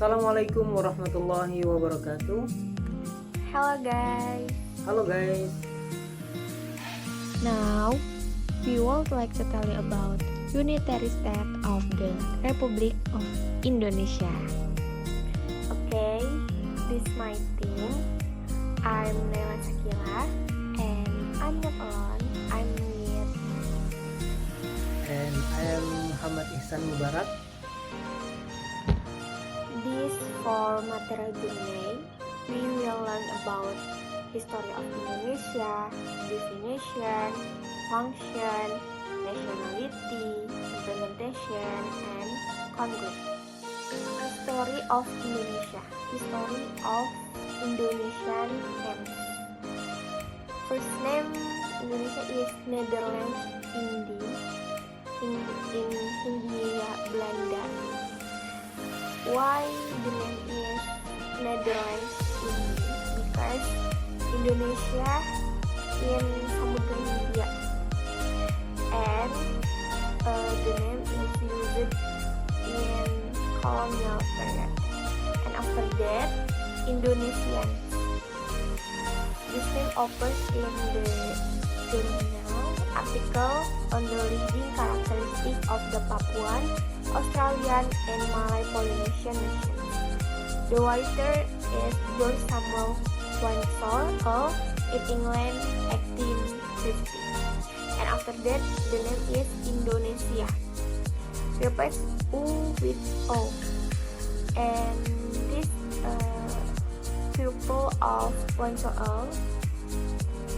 Assalamualaikum warahmatullahi wabarakatuh. Hello guys. Halo guys. Now we would like to tell you about Unitary State of the Republic of Indonesia. Okay, this is my team. I'm Nela Sakila and I'm not alone. I'm with And I am Muhammad Ihsan Mubarak. this for Materi Dumai. We will learn about history of Indonesia, definition, function, nationality, implementation, and conclusion. History of Indonesia. History of Indonesian names. First name Indonesia is Netherlands in Hindia Belanda. Why the name is Netherlands India? Because Indonesia in Samudra Hindia, and the name is used in colonial period. And after that, Indonesian. This name occurs in the journal article on the leading characteristics of the Papuan, Australian, and Malay Polynesian nations. The writer is George Samuel Wansor in England 1850. And after that, the name is Indonesia. Replace U with O. And this pupil of Wansor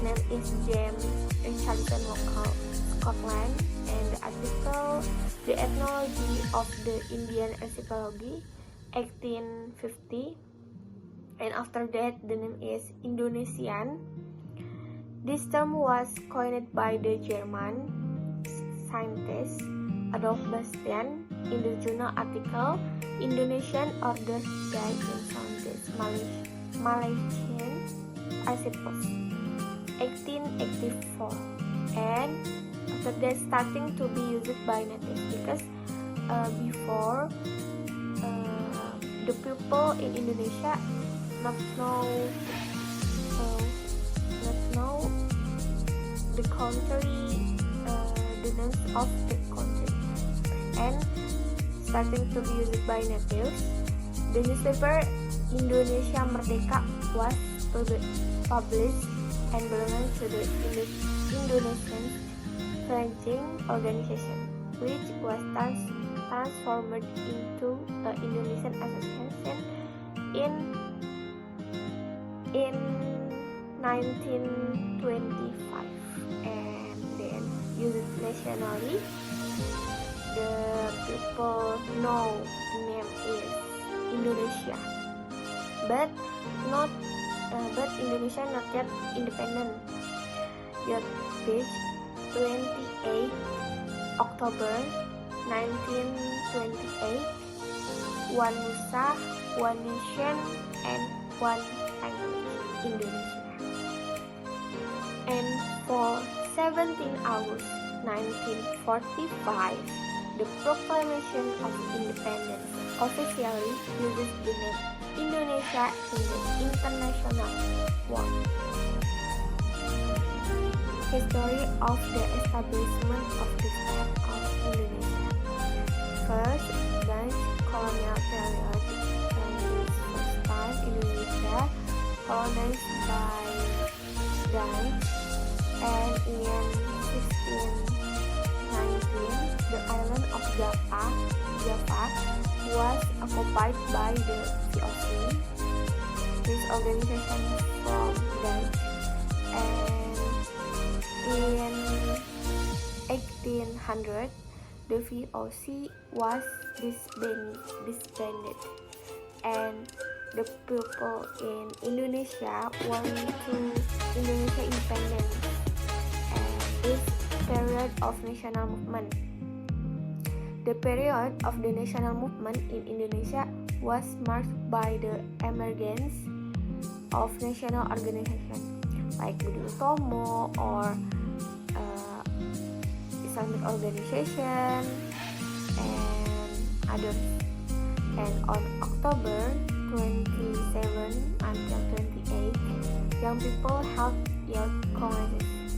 name is James Richardson Local, Scotland. And the article The Ethnology of the Indian Archipelago 1850. And after that, the name is Indonesian. This term was coined by the German scientist Adolf Bastian in the journal article Indonesian Order Died in Southeast Malaysian Archipelago 1884. And after that, starting to be used by natives, because before the people in Indonesia not know the country, the names of the country, and starting to be used by natives. The newspaper Indonesia Merdeka was published and belonged to the Indonesian Fledgling organization, which was transformed into an Indonesian association in 1925. And then used nationally, the people know name is Indonesia, but Indonesia not yet independent. Yet page 28 October 1928, one Nusa, one nation, and one language, Indonesia. And for 17 August 1945, the Proclamation of Independence officially uses the name Indonesia in the international world. History of the establishment of the state of Indonesia. First, Dutch colonial period. This first time Indonesia colonized by Dutch, and in 1619 the island of Java was occupied by the VOC. This organization from Dutch, and in 1800 the VOC was disbanded, and the people in Indonesia want to Indonesia independence. And this period of national movement. The period of the national movement in Indonesia was marked by the emergence of national organizations like Budi Utomo or Islamic organization and others. And on October 27 until 28, young people held youth congresses.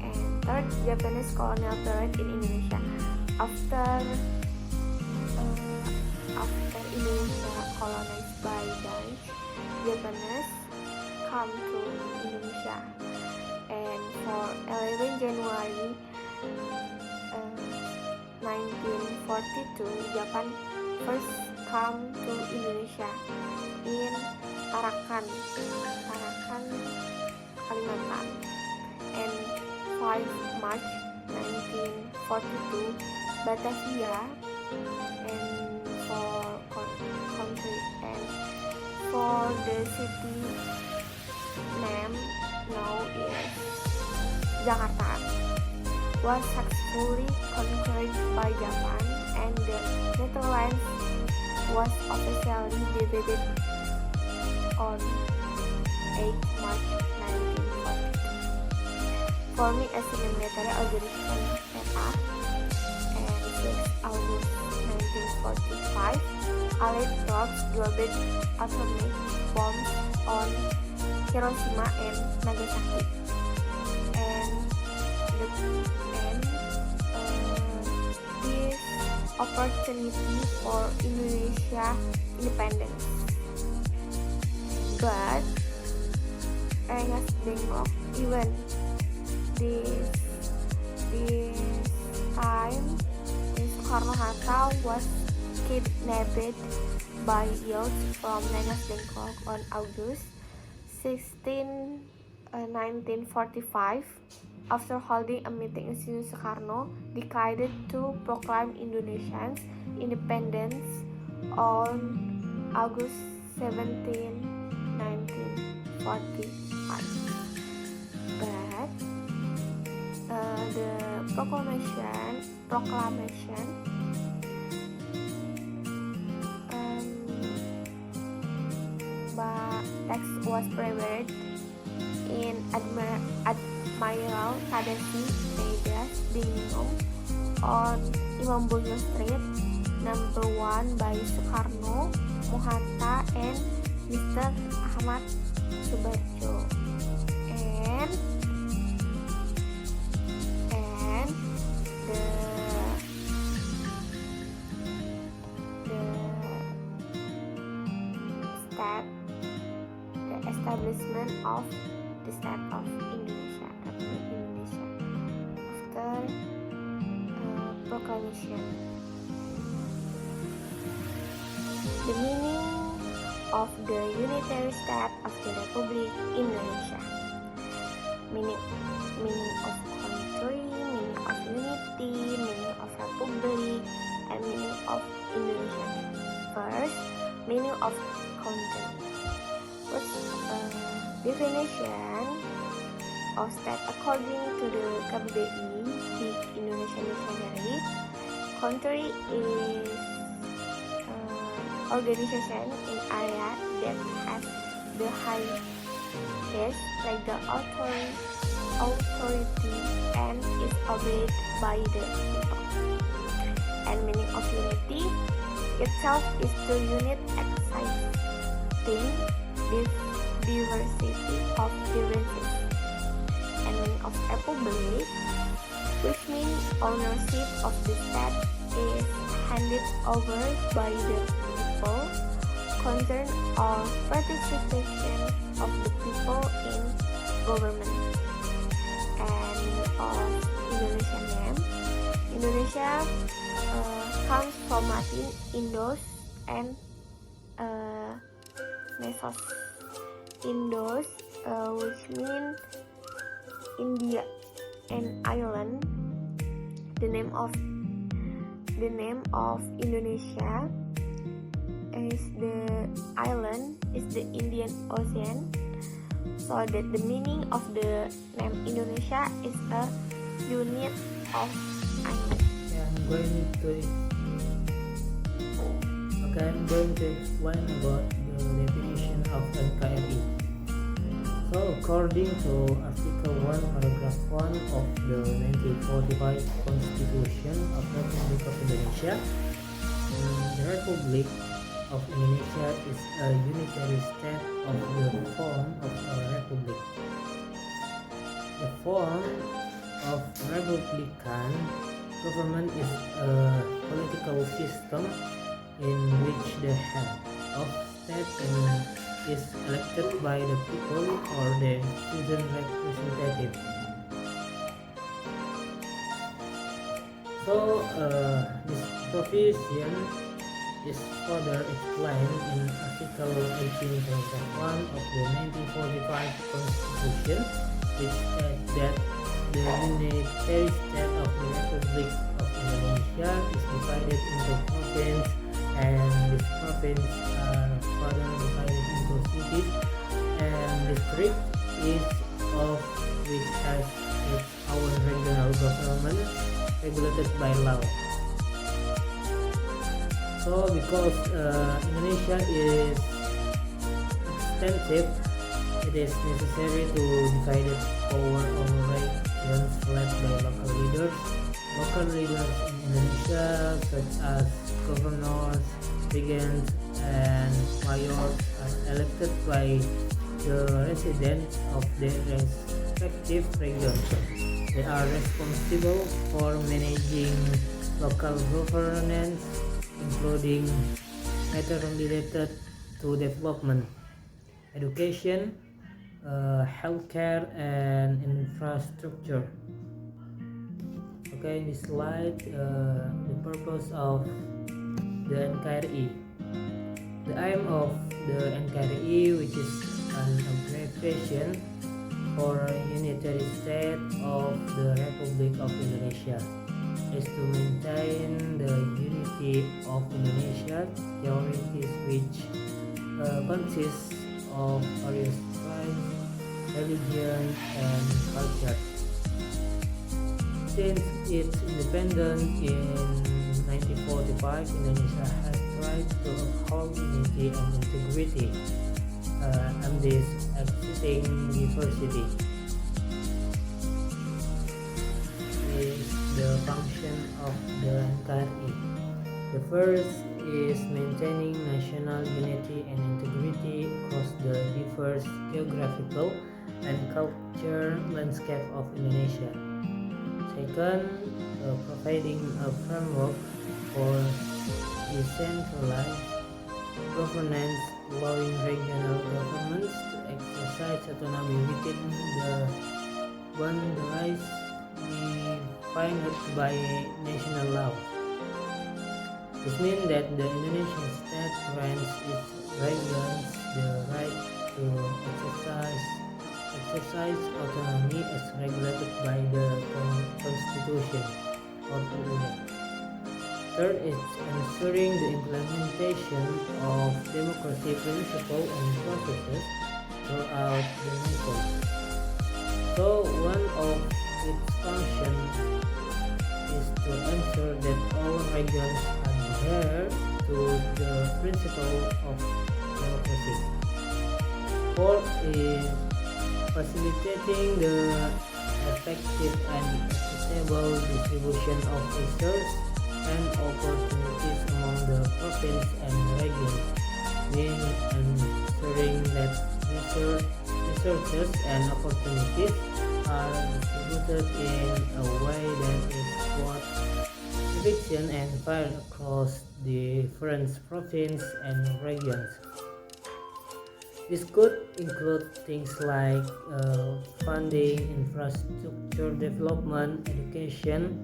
And third, Japanese colonial period in Indonesia. After Indonesia colonized by Dutch, Japanese come to Indonesia. And for 11 January 1942, Japan first come to Indonesia in Tarakan, Kalimantan. And 5 March 1942, Batavia, and for country, and for the city name now is Jakarta, was successfully conquered by Japan, and the Netherlands was officially divided on 8 March 1942, forming a single military organization ETA. And 6 August 1945, Allied troops dropped atomic bombs on Hiroshima and Nagasaki. This opportunity for Indonesia independence. But Ernest Bangkok, even this time, Soekarno-Hatta was kidnapped by youth from Ernest Bangkok on August 16, 1945. After holding a meeting in Soekarno decided to proclaim Indonesia's independence on August 17, 1945. But the proclamation text was prepared in Admiral Tadashi Tejas Bingung on Imam Bonjol Street, number 1 by Soekarno, Mohatta, and Mr. Ahmad Subarjo. And the establishment of the state of Indonesia, Republic Indonesia, after proclamation. The meaning of the unitary state of the Republic Indonesia. Meaning of country, meaning of unity, meaning of republic, and meaning of Indonesia. First, meaning of country. Definition of state according to the KBBI, Big Indonesian Dictionary. Country is organization in area that has the highest legal authority and is obeyed by the people. And meaning of unity itself is to unite existing diversity of differences. And meaning of republic, which means ownership of the state is handed over by the people concerned or participation of the people in government. And meaning of Indonesian name, Indonesia comes from Latin Indos and Nesos. Indos, which means India and Ireland. The name of Indonesia is the island is the Indian Ocean. So that the meaning of the name Indonesia is a unit of island. I'm going to explain about the definition of NKRI. So according to Article 1, Paragraph 1 of the 1945 Constitution of the Republic of Indonesia, the The Republic of Indonesia is a unitary state of the form of a republic. The form of republican government is a political system in which the head of state is elected by the people or their chosen representative. So this provision is further explained in Article 18, Paragraph 1 of the 1945 Constitution, which states that the unitary state of the Republic of Indonesia is divided into provinces, and these provinces are further divided into cities and districts, each of which has its own regional government regulated by law. So because Indonesia is extensive, it is necessary to divide its power over regions led by local leaders. Local leaders in Indonesia, such as governors, regents, and mayors, are elected by the residents of their respective regions. They are responsible for managing local governance, including matters related to development, education, healthcare, and infrastructure. Okay, in this slide, the purpose of the NKRI. The aim of the NKRI, which is an abbreviation for Unitary State of the Republic of Indonesia, is to maintain the unity of Indonesia territories, which consists of various tribes, religion, and culture. Since its independence in 1945, Indonesia has tried to uphold unity and integrity amidst existing diversity. Is the function of the NKRI. The first is maintaining national unity and integrity across the diverse geographical and cultural landscape of Indonesia. Second, providing a framework for decentralized governance, allowing regional governments to exercise autonomy within the boundaries defined by national law. This means that the Indonesian state grants its regions the right to exercise autonomy as regulated by the Constitution or law. Third is ensuring the implementation of democracy principles and processes throughout the nation. So one of its functions is to ensure that all regions adhere to the principle of democracy. Fourth is facilitating the effective and equitable distribution of resources and opportunities among the province and regions, meaning ensuring that resources and opportunities are distributed in a way that is both efficient and fair across different provinces and regions. This could include things like funding, infrastructure development, education,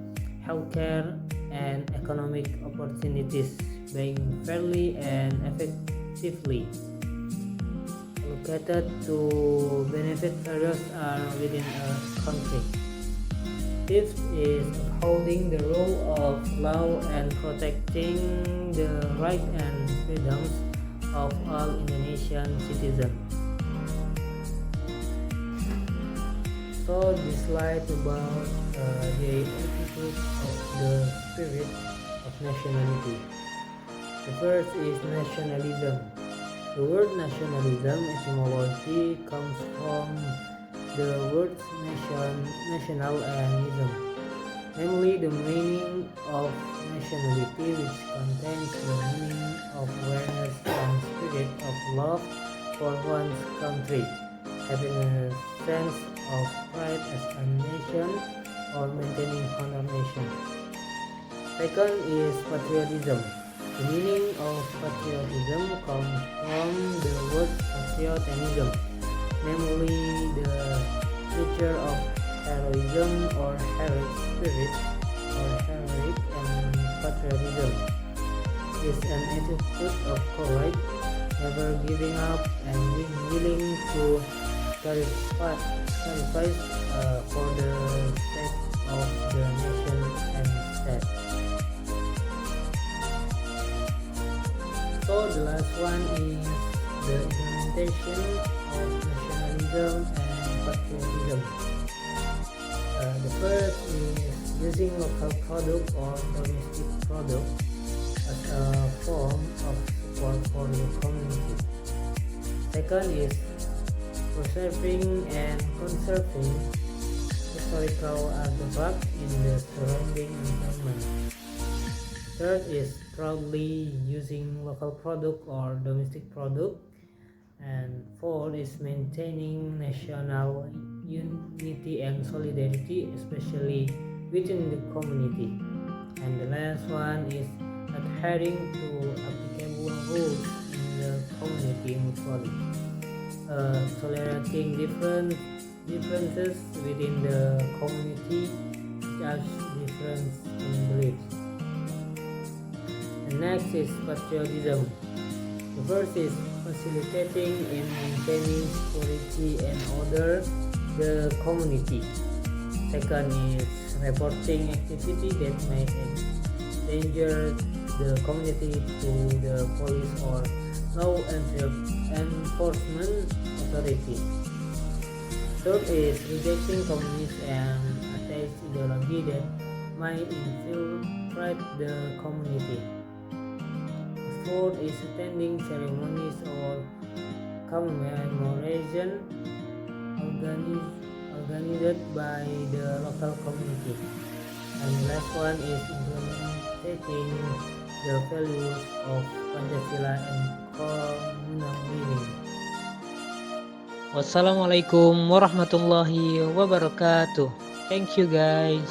healthcare, and economic opportunities being fairly and effectively allocated to benefit various within a country. Fifth is upholding the rule of law and protecting the rights and freedoms of all Indonesian citizens. So this slide about the attitude of the spirit of nationality. The first is nationalism. The word nationalism etymology comes from the words national and ism, namely the meaning of nationality, which contains the meaning of awareness and spirit of love for one's country, having a sense of pride as a nation or maintaining honor nation. Second is patriotism. The meaning of patriotism comes from the word patriotism, namely the nature of heroism or heroic spirit or heroic and patriotism is an attitude of courage, never giving up and being willing to sacrifice for the sake of the nation and state. So the last one is the implementation of nationalism and patriotism. The first is using local product or domestic product as a form of support for the community. Second is preserving and conserving historical artifacts in the surrounding environment. Third is proudly using local product or domestic product. And fourth is maintaining national unity and solidarity, especially within the community. And the last one is adhering to applicable rules in the community mutually. Tolerating differences within the community, such as difference in beliefs. The next is patriotism. The first is facilitating and maintaining security and order the community. Second is reporting activity that may endanger the community to the police or law enforcement authority. Third is rejecting communist and atheist ideology that might infiltrate the community. Fourth is attending ceremonies or commemoration organized by the local community. And the last one is implementing the values of Pancasila and communal living. Wassalamualaikum warahmatullahi wabarakatuh. Thank you guys.